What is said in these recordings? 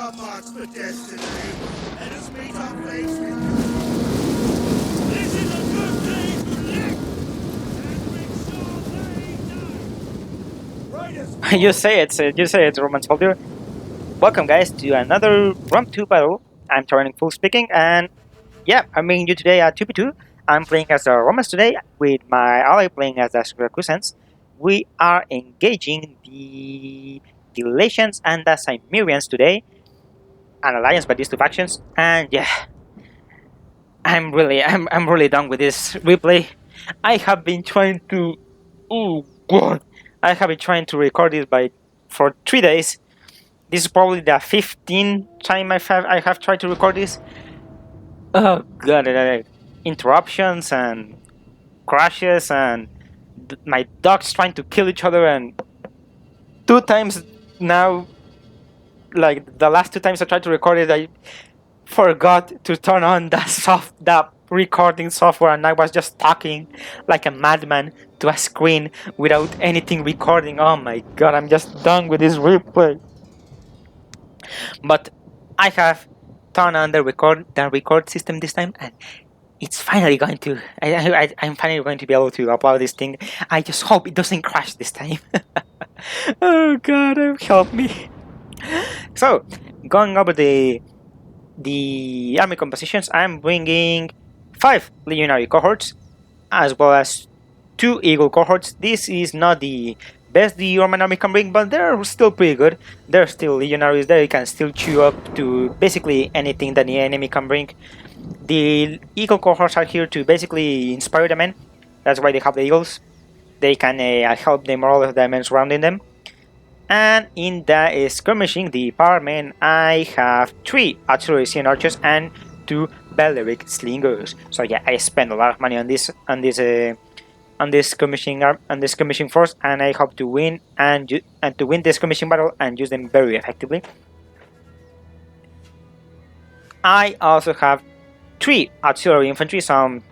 our marks for destiny. Let us meet our fates with you. This is a good day to live and make sure they die. Right as You say it, Roman soldier. Welcome, guys, to another Round 2 battle. I'm turning full speaking, and yeah, I'm meeting you today at 2v2. I'm playing as the Romans today, with my ally playing as the Syracusans. We are engaging the Latians and the Cimmerians today, an alliance by these two factions, and yeah, I'm really done with this replay. I have been trying to, oh god, I have been trying to record this for 3 days. This is probably the 15th time I have tried to record this. Oh god, interruptions and crashes and my dogs trying to kill each other, and 2 times now, like the last 2 times I tried to record it, I forgot to turn on the recording software, and I was just talking like a madman to a screen without anything recording. Oh my god, I'm just done with this replay. But I have turned on the record system this time, and it's finally going to. I'm finally going to be able to upload this thing. I just hope it doesn't crash this time. Oh god, help me. So, going over the army compositions, I'm bringing 5 legionary cohorts as well as 2 eagle cohorts. This is not the best the Roman army can bring, but they're still pretty good. They're still legionaries. They can still chew up to basically anything that the enemy can bring. The eagle cohorts are here to basically inspire the men. That's why they have the eagles. They can help the morale of the men surrounding them. And in the skirmishing, the power men, I have 3 artillery archers and 2 Balearic slingers. So yeah, I spend a lot of money on this skirmishing force, and I hope to win to win this skirmishing battle and use them very effectively. I also have 3 artillery infantry, some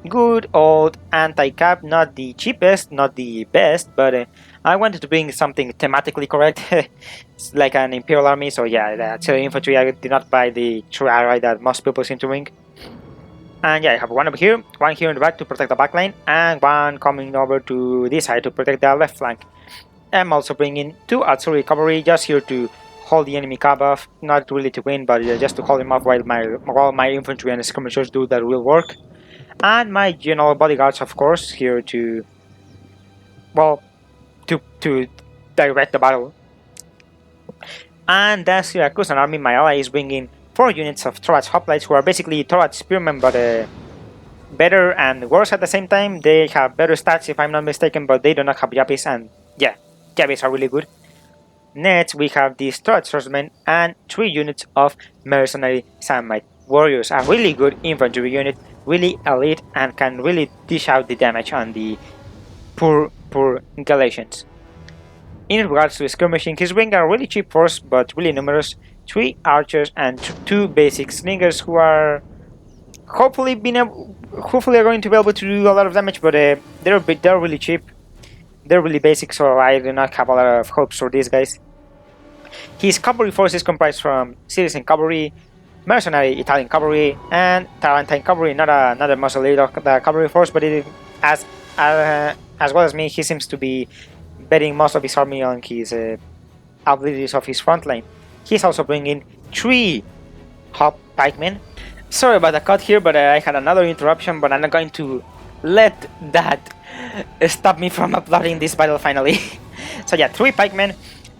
good old anti-cap, not the cheapest, not the best, but I wanted to bring something thematically correct. It's like an imperial army, so yeah, the artillery infantry, I did not buy the true ally that most people seem to bring. And yeah, I have one over here, one here in the back to protect the back line, and one coming over to this side to protect the left flank. I'm also bringing 2 artillery cavalry just here to hold the enemy cab off, not really to win, but just to hold him off while my infantry and skirmishers do the real work. And my general bodyguards, of course, here to, well, to direct the battle. And the Syracusan army, my ally, is bringing 4 units of Thorax hoplites, who are basically Thorax spearmen, but better and worse at the same time. They have better stats, if I'm not mistaken, but they do not have Yapis, and yeah, Yapis are really good. Next, we have these Thorax swordsmen and 3 units of mercenary Samite warriors, a really good infantry unit, really elite, and can really dish out the damage on the poor Galatians. In regards to skirmishing, he's bringing a really cheap force but really numerous, 3 archers and 2 basic slingers, who are hopefully are going to be able to do a lot of damage, but they're really cheap. They're really basic, so I do not have a lot of hopes for these guys. His cavalry force is comprised from citizen cavalry, mercenary Italian cavalry, and Tarentine cavalry. Not a muscle leader of the cavalry force, but as well as me, he seems to be betting most of his army on his abilities of his front line. He's also bringing 3 hop pikemen. Sorry about the cut here, but I had another interruption, but I'm not going to let that stop me from uploading this battle finally. So yeah, 3 pikemen,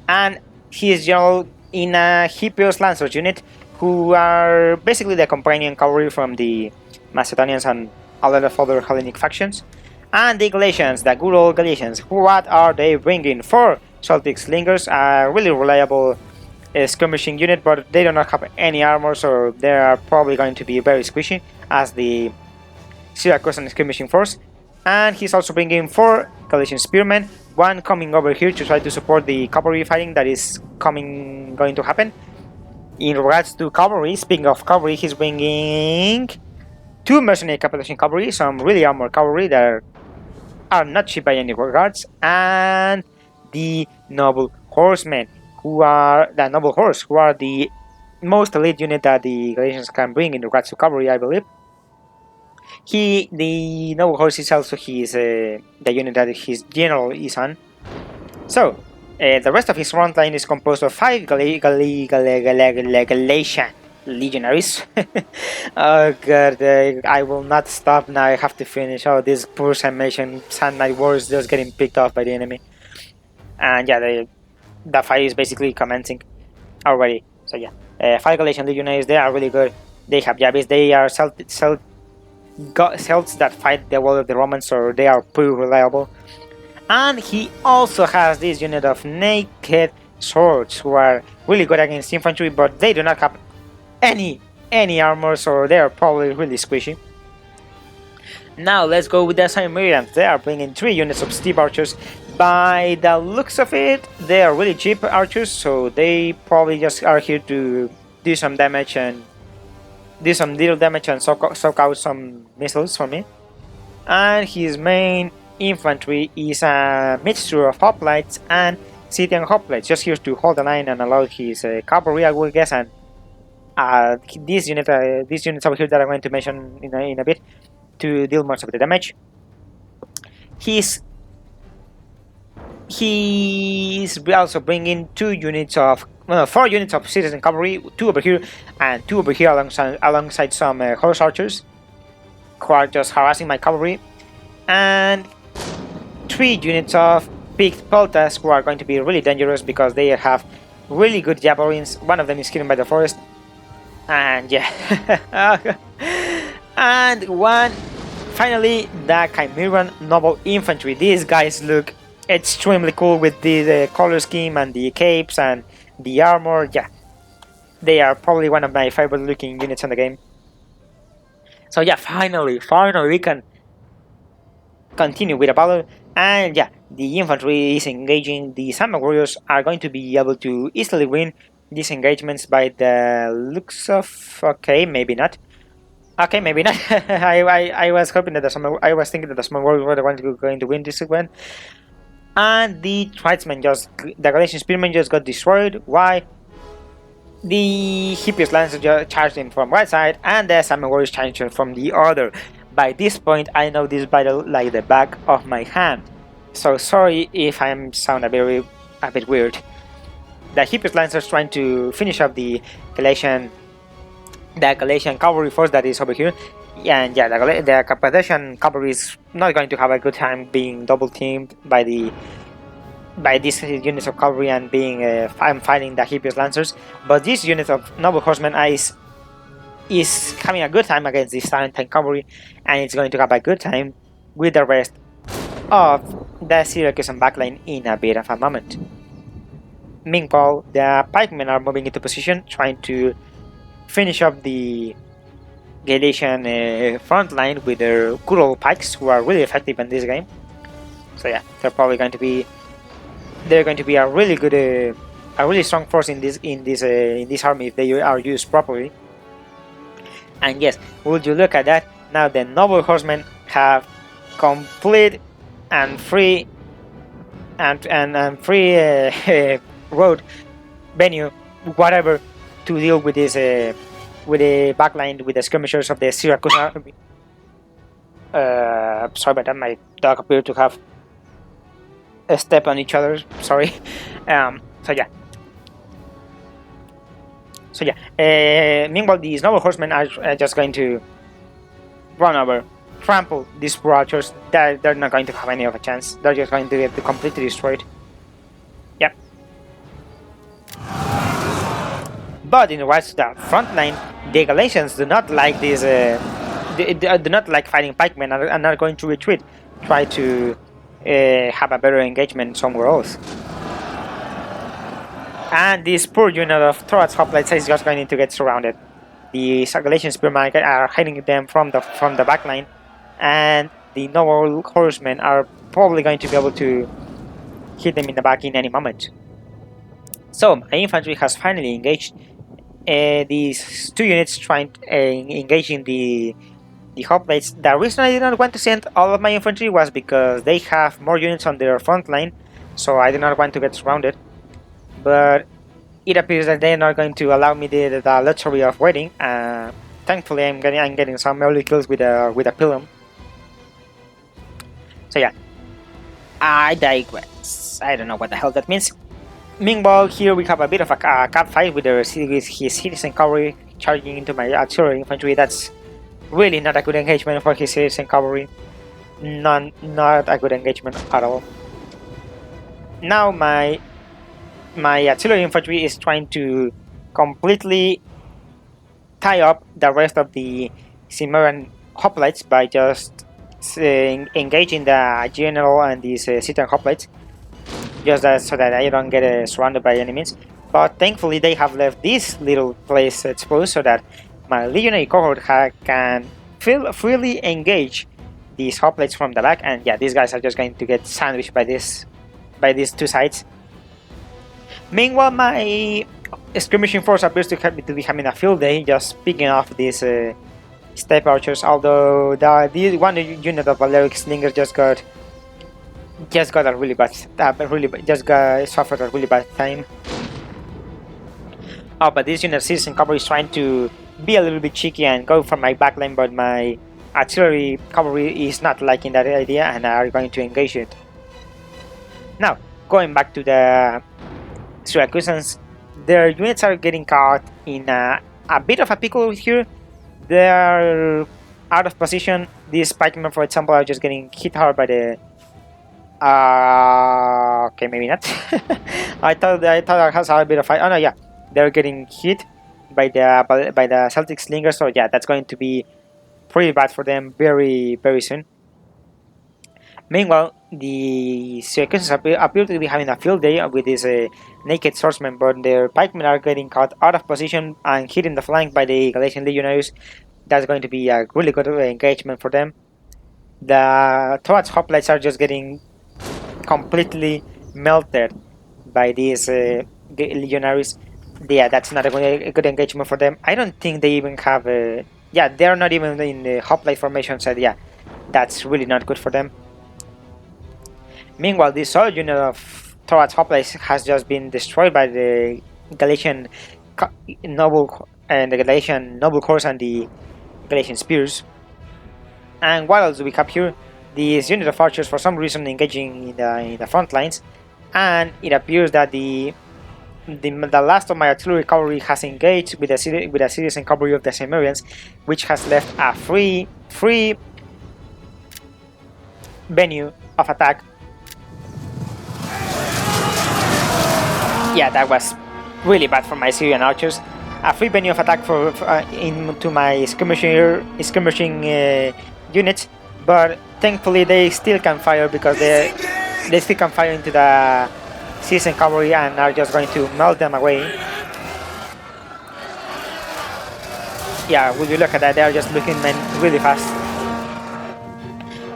and he is general in a Hippios Lancers unit, who are basically the companion cavalry from the Macedonians and a lot of other Hellenic factions. And the Galatians, the good old Galatians, what are they bringing? 4 Celtic slingers, a really reliable skirmishing unit, but they do not have any armor, so they are probably going to be very squishy as the Syracusan skirmishing force. And he's also bringing 4 Galatian spearmen, 1 coming over here to try to support the cavalry fighting that is going to happen. In regards to cavalry, speaking of cavalry, he's bringing 2 mercenary Cappadocian cavalry, some really armored cavalry that are not cheap by any regards, and the noble horsemen, who are the most elite unit that the Galatians can bring in regards to cavalry, I believe. The noble horse is also the unit that his general is on. So, the rest of his front line is composed of 5 Galatian legionaries. Oh god, I will not stop now, I have to finish. Oh, this poor animation, Sand Knight War is just getting picked off by the enemy. And yeah, the fight is basically commencing already. So yeah, 5 Galatian legionaries, they are really good. They have Javis, they are Celts that fight the wall of the Romans, so they are pretty reliable. And he also has this unit of naked swords who are really good against infantry, but they do not have any armor, so they are probably really squishy. Now let's go with the Cimmerians. They are bringing 3 units of steep archers. By the looks of it, they are really cheap archers, so they probably just are here to do some damage and do some little damage and soak out some missiles for me. And his main infantry is a mixture of hoplites and Scythian hoplites, just here to hold the line and allow his cavalry, I will guess, and these units over here that I'm going to mention in a bit to deal most of the damage. He's also bringing 4 units of citizen cavalry, 2 over here and 2 over here alongside some horse archers who are just harassing my cavalry, and 3 units of picked peltas who are going to be really dangerous because they have really good javelins. One of them is hidden by the forest, and yeah. And finally, the Cimmerian noble infantry. These guys look extremely cool with the color scheme and the capes and the armor. Yeah, they are probably one of my favorite looking units in the game. So yeah, finally we can continue with the battle. And yeah, the infantry is engaging. The Sandman warriors are going to be able to easily win these engagements by the looks of... okay, maybe not. Okay, maybe not. I was hoping that I was thinking that the Sandman warriors were the ones going to win this event. And the the Galatian spearmen just got destroyed. Why? The Hippias Lancer charged in from one side and the Sandman warriors charged in from the other. By this point, I know this battle like the back of my hand. So sorry if I sound a bit weird. The Hippias Lancers trying to finish up the Galatian cavalry force that is over here. And yeah, the Carpathian cavalry is not going to have a good time being double teamed by these units of cavalry and I'm fighting the Hippias Lancers. But this unit of noble horsemen is having a good time against this Tarentine cavalry, and it's going to have a good time with the rest of the Syracusan backline in a bit of a moment. Meanwhile, the pikemen are moving into position, trying to finish up the Galatian front line with their good old pikes, who are really effective in this game. So yeah, they're going to be a really good, a really strong force in this army if they are used properly. And yes, would you look at that? Now the noble horsemen have complete and free road venue, whatever, to deal with this with the backline, with the skirmishers of the Syracuse army. Sorry about that, my dog appeared to have a step on each other. Sorry. So yeah. Meanwhile, these noble horsemen are just going to run over, trample these poor archers. They're not going to have any of a chance. They're just going to get completely destroyed. Yep. But in regards to the front line, the Galatians do not like this. They do not like fighting pikemen and are going to retreat, try to have a better engagement somewhere else. And this poor unit of Thorax hoplites is just going to get surrounded. The Galatian spearmen are hitting them from the back line, and the noble horsemen are probably going to be able to hit them in the back in any moment. So my infantry has finally engaged. These 2 units engaging the hoplites. The reason I did not want to send all of my infantry was because they have more units on their front line, so I did not want to get surrounded. But it appears that they're not going to allow me the luxury of waiting. Thankfully, I'm getting some early kills with a pilum. So yeah, I digress. I don't know what the hell that means. Meanwhile, here we have a bit of a cat fight with his citizen cavalry charging into my artillery infantry. That's really not a good engagement for his citizen cavalry. Not a good engagement at all. Now my artillery infantry is trying to completely tie up the rest of the Cimmerian hoplites by just engaging the general and these citizen hoplites, just so that I don't get surrounded by enemies. But thankfully they have left this little place exposed so that my legionary cohort can freely engage these hoplites from the back, and yeah, these guys are just going to get sandwiched by these two sides. Meanwhile, my skirmishing force appears to be having a field day, just picking off these steppe archers. Although the one unit of Valeric slingers just got a really bad, suffered a really bad time. Oh, but this unit citizen cavalry is trying to be a little bit cheeky and go for my backline, but my artillery cavalry is not liking that idea and are going to engage it. Now, going back to the Syracusans, their units are getting caught in a bit of a pickle here. They're out of position. These pikemen, for example, are just getting hit hard by the... okay, maybe not. I thought I has a bit of fight. Oh no, yeah, they're getting hit by the Celtic slingers. So yeah, that's going to be pretty bad for them very soon. Meanwhile, the Syracusans appear to be having a field day with these naked swordsmen, but their pikemen are getting caught out of position and hit in the flank by the Galatian legionaries. That's going to be a really good engagement for them. The Thorax hoplites are just getting completely melted by these legionaries. Yeah, that's not a good engagement for them. I don't think they even have yeah, they're not even in the hoplite formation, so yeah, that's really not good for them. Meanwhile, this other unit of Thorax hoplites has just been destroyed by the Galatian noble and the Galatian noble horse and the Galatian spears. And what else do we have here? This unit of archers, for some reason, engaging in the front lines, and it appears that the last of my artillery cavalry has engaged with the citizen cavalry of the Cimmerians, which has left a free venue of attack. Yeah, that was really bad for my Syrian archers. A free venue of attack into my skirmishing units, but thankfully they still can fire because they still can fire into the citizen cavalry and are just going to melt them away. Yeah, will you look at that? They are just looking really fast.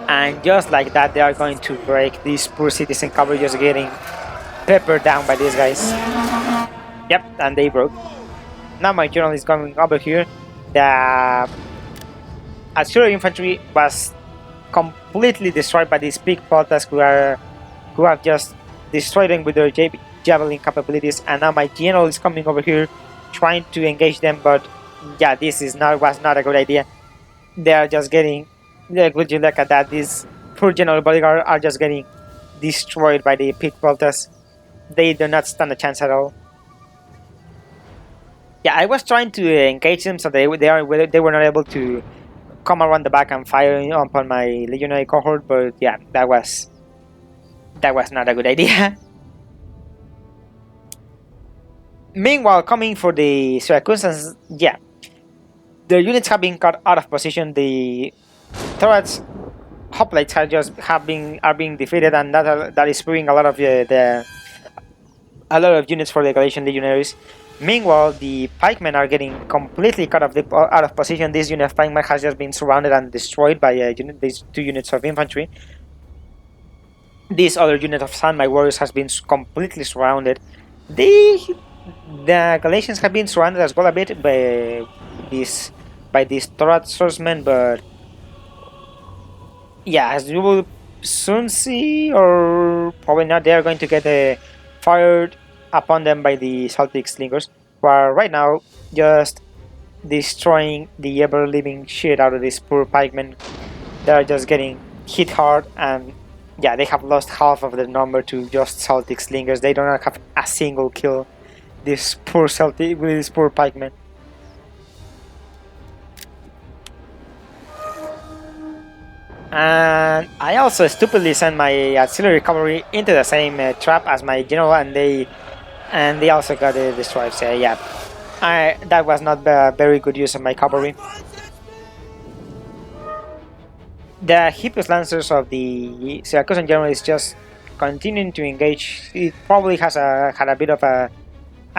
And just like that, they are going to break this poor citizen cavalry, just getting peppered down by these guys. Yep, and they broke. Now my general is coming over here. The artillery infantry was completely destroyed by these pickpockets who have just destroyed them with their javelin capabilities, and now my general is coming over here trying to engage them, but yeah, this was not a good idea. They are just getting, would you look at that, these poor general bodyguard are just getting destroyed by the pickpockets. They do not stand a chance at all. Yeah, I was trying to engage them so they were not able to come around the back and fire upon my legionary cohort, but yeah, that was not a good idea. Meanwhile, coming for the Syracusans, yeah, their units have been cut out of position. The Thorax hoplites are being defeated, and that is spewing a lot of units for the Galatian legionaries. Meanwhile, the pikemen are getting completely cut out of position. This unit of pikemen has just been surrounded and destroyed by these two units of infantry. This other unit of Sandmai warriors has been completely surrounded. The Galatians have been surrounded as well a bit by these Thorax swordsmen, but yeah, as you will soon see, or probably not, they are going to get fired upon them by the Celtic slingers, who are right now just destroying the ever-living shit out of these poor pikemen. They're just getting hit hard, and yeah, they have lost half of their number to just Celtic slingers. They do not have a single kill. This poor Celtic with these poor pikemen. And I also stupidly sent my artillery cavalry into the same trap as my general, and they also got destroyed. So yeah, that was not a very good use of my cavalry. The Hippos Lancers of the Syracusan general is just continuing to engage. It probably has had a bit of a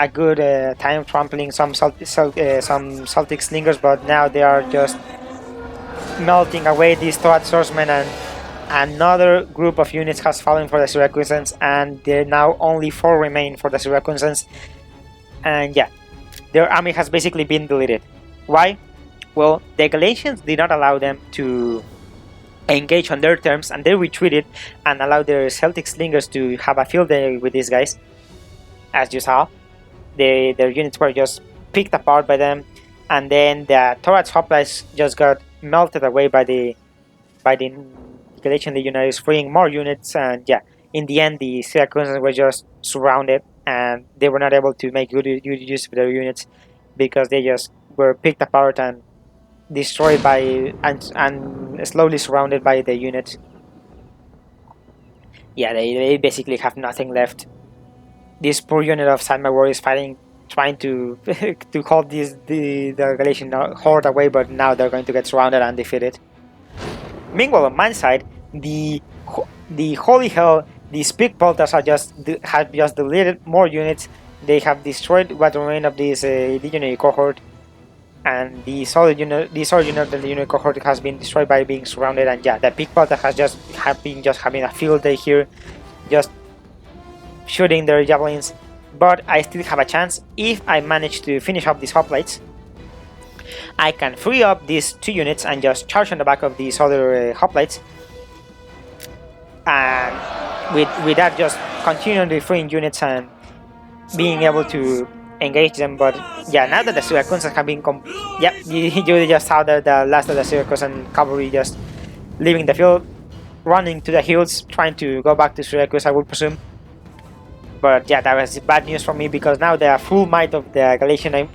good time trampling some Celtic slingers, but now they are just melting away these Thoat swordsmen, and another group of units has fallen for the Syracusans, and there now only 4 remain for the Syracusans. And yeah, their army has basically been deleted. Why? Well, the Galatians did not allow them to engage on their terms, and they retreated and allowed their Celtic slingers to have a field day with these guys. As you saw, their units were just picked apart by them, and then the Thorax hoplites just got melted away by the Galatian legionaries, freeing more units. And yeah, in the end, the Syracusans were just surrounded, and they were not able to make good use of their units because they just were picked apart and destroyed by and slowly surrounded by the units. Yeah, they basically have nothing left. This poor unit of San Magor is fighting, trying to to hold the Galatian horde away, but now they're going to get surrounded and defeated. Meanwhile, on my side, the holy hell, these big bolters have just deleted more units. They have destroyed what remained of this legionary cohort, and the solid unit of the legionary cohort has been destroyed by being surrounded. And yeah, the big bolter has been having a field day here, just shooting their javelins. But I still have a chance. If I manage to finish up these hoplites, I can free up these 2 units and just charge on the back of these other hoplites, and with that just continually freeing units and being able to engage them. But yeah, now that the Syracusans have been you just saw the last of the Syracusan cavalry just leaving the field, running to the hills, trying to go back to Syracuse, I would presume. But yeah, that was bad news for me, because now the full might of the Galatian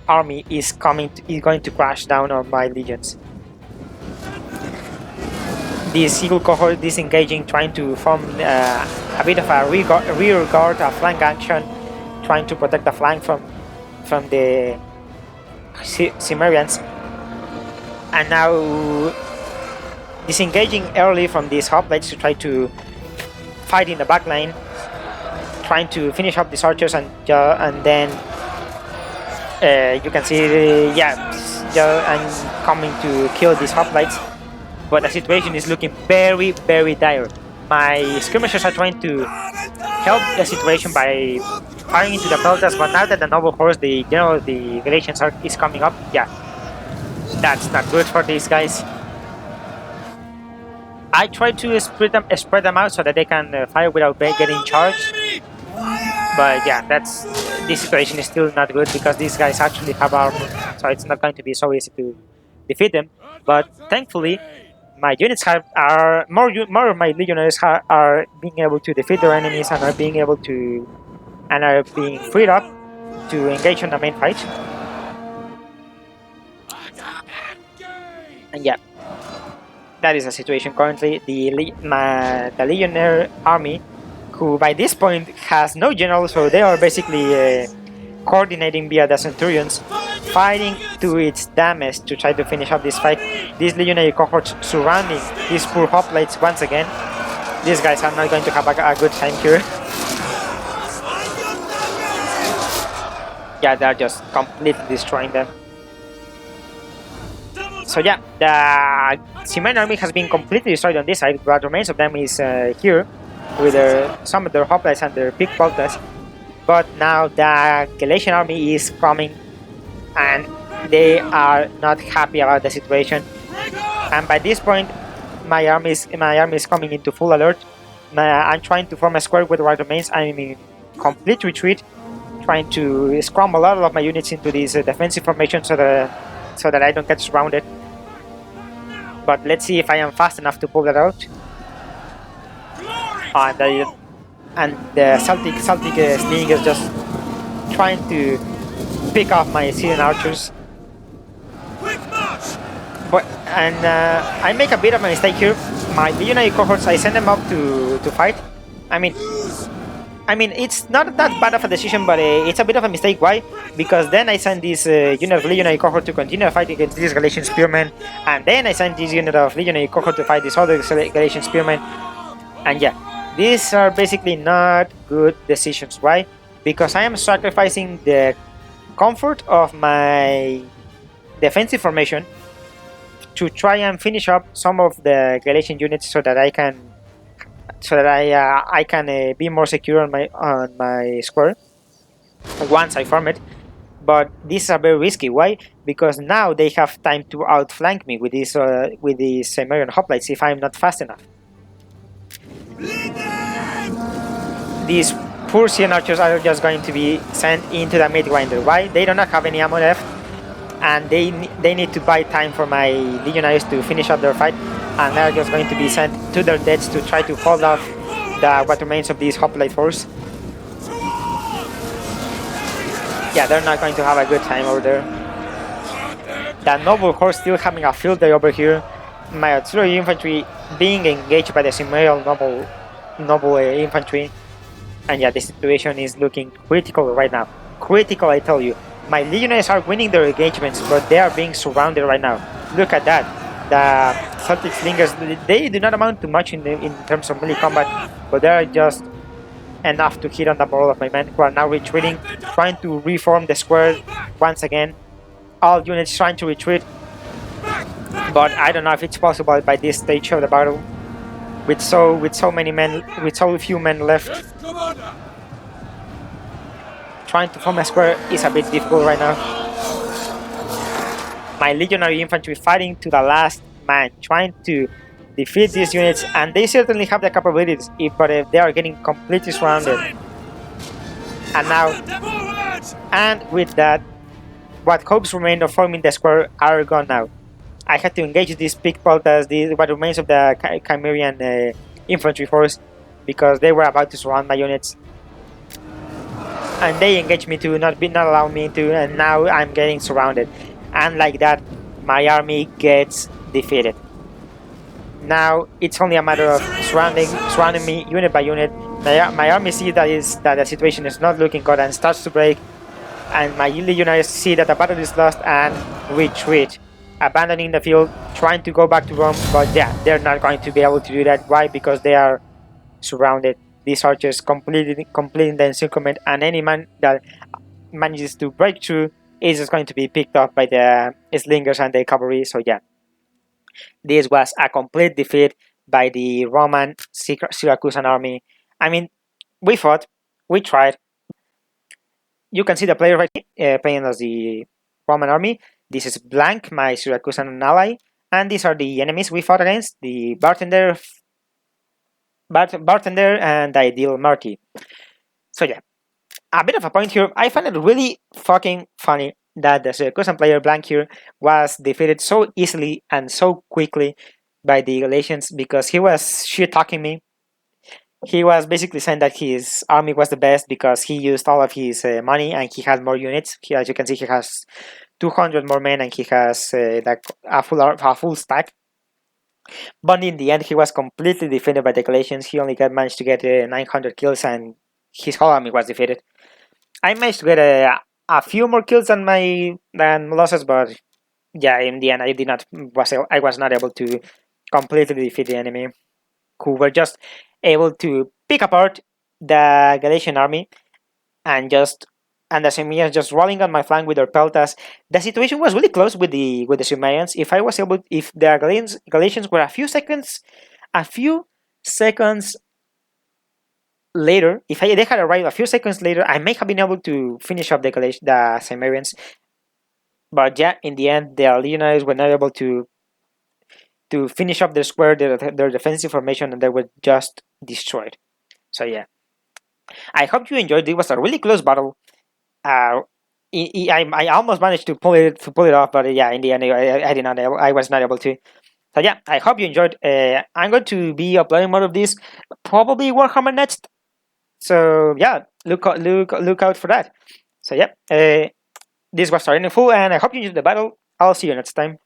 army is going to crash down on my legions. This eagle cohort disengaging, trying to form a bit of a rear guard, a flank action, trying to protect the flank from the Cimmerians, and now disengaging early from these hoplites to try to fight in the back line, trying to finish up these archers, and then you can see and coming to kill these hoplites. But the situation is looking very, very dire. My skirmishers are trying to help the situation by firing into the pelters, but now that the noble horse, the general of the Galatians, is coming up, yeah, that's not good for these guys. I try to spread them out so that they can fire without getting charged. But yeah, this situation is still not good, because these guys actually have armor, so it's not going to be so easy to defeat them. But thankfully, my units are more of my legionaries are being able to defeat their enemies, and are being freed up to engage on the main fight. And yeah, that is the situation currently. The legionary army, who by this point has no general, so they are basically coordinating via the centurions, fighting to its damage to try to finish up this fight. These legionary cohorts surrounding these poor hoplites once again. These guys are not going to have a good time here. Yeah, they're just completely destroying them. So yeah, the Cimmerian army has been completely destroyed on this side. What remains of them is here, with some of their hoplites and their big bolters. But now the Galatian army is coming, and they are not happy about the situation. And by this point, my army is coming into full alert. I'm trying to form a square with what remains. I'm in complete retreat, trying to scramble a lot of my units into this defensive formation so that I don't get surrounded. But let's see if I am fast enough to pull that out. And the Celtic Sling is just trying to pick off my Syrian archers. But I make a bit of a mistake here. My legionary cohorts, I send them up to fight. I mean, it's not that bad of a decision, but it's a bit of a mistake. Why? Because then I send this unit of legionary cohort to continue the fight against this Galatian spearmen, and then I send this unit of legionary cohort to fight this other Galatian spearmen. And yeah, these are basically not good decisions. Why? Because I am sacrificing the comfort of my defensive formation to try and finish up some of the Galatian units so that I can be more secure on my square once I farm it. But these are very risky. Why? Because now they have time to outflank me with these Cimmerian hoplites if I'm not fast enough. These poor Syrian archers are just going to be sent into the mid grinder. Why? They do not have any ammo left, and they need to buy time for my legionaries to finish up their fight, and they're just going to be sent to their deaths to try to hold off what remains of this hoplite force. Yeah, they're not going to have a good time over there. That noble horse still having a field day over here. My artillery infantry being engaged by the Cimmerian noble infantry. And yeah, the situation is looking critical right now. Critical, I tell you. My legionaries are winning their engagements, but they are being surrounded right now. Look at that. The Celtic slingers, they do not amount to much in terms of melee combat, but they are just enough to hit on the morale of my men, who are now retreating, trying to reform the square once again. All units trying to retreat, but I don't know if it's possible by this stage of the battle. With so few men left, trying to form a square is a bit difficult right now. My legionary infantry fighting to the last man, trying to defeat these units, and they certainly have the capabilities, but they are getting completely surrounded. And with that, what hopes remain of forming the square are gone now. I had to engage these pickpockets, what remains of the Cimmerian infantry force, because they were about to surround my units. And they engaged me to not allow me to, and now I'm getting surrounded. And like that, my army gets defeated. Now it's only a matter of surrounding me unit by unit. My army sees that the situation is not looking good and starts to break. And my legionaries see that the battle is lost and retreat, abandoning the field, trying to go back to Rome. But yeah, they're not going to be able to do that. Why? Because they are surrounded. These archers completing the encirclement, and any man that manages to break through is just going to be picked up by the slingers and the cavalry. So yeah, this was a complete defeat by the Roman Syracusan army. I mean, we fought, we tried. You can see the player right here playing as the Roman army. This is Blank, my Syracusan ally, and these are the enemies we fought against: the bartender and the ideal Marty. So yeah, a bit of a point here. I find it really fucking funny that the Syracusan player Blank here was defeated so easily and so quickly by the Galatians, because he was shit-talking me. He was basically saying that his army was the best because he used all of his money and he had more units. As you can see, he has 200 more men and he has like a full stack. But in the end, he was completely defeated by the Galatians. He only managed to get 900 kills and his whole army was defeated. I managed to get a few more kills than losses, but yeah, in the end, I was not able to completely defeat the enemy, who were just able to pick apart the Galatian army and the Cimmerians just rolling on my flank with their peltas. The situation was really close with the Cimmerians. If the Galatians were a few seconds later, if they had arrived a few seconds later, I may have been able to finish up the Cimmerians. But yeah, in the end, the legionaries were not able to finish up their square, their defensive formation, and they were just destroyed. So yeah, I hope you enjoyed. It was a really close battle. Uh, I almost managed to pull it off, but yeah, in the end, I did not. I was not able to. So yeah, I hope you enjoyed. I'm going to be uploading more of this, probably Warhammer next. So yeah, look out for that. So yeah, this was Starting Full, and I hope you enjoyed the battle. I'll see you next time.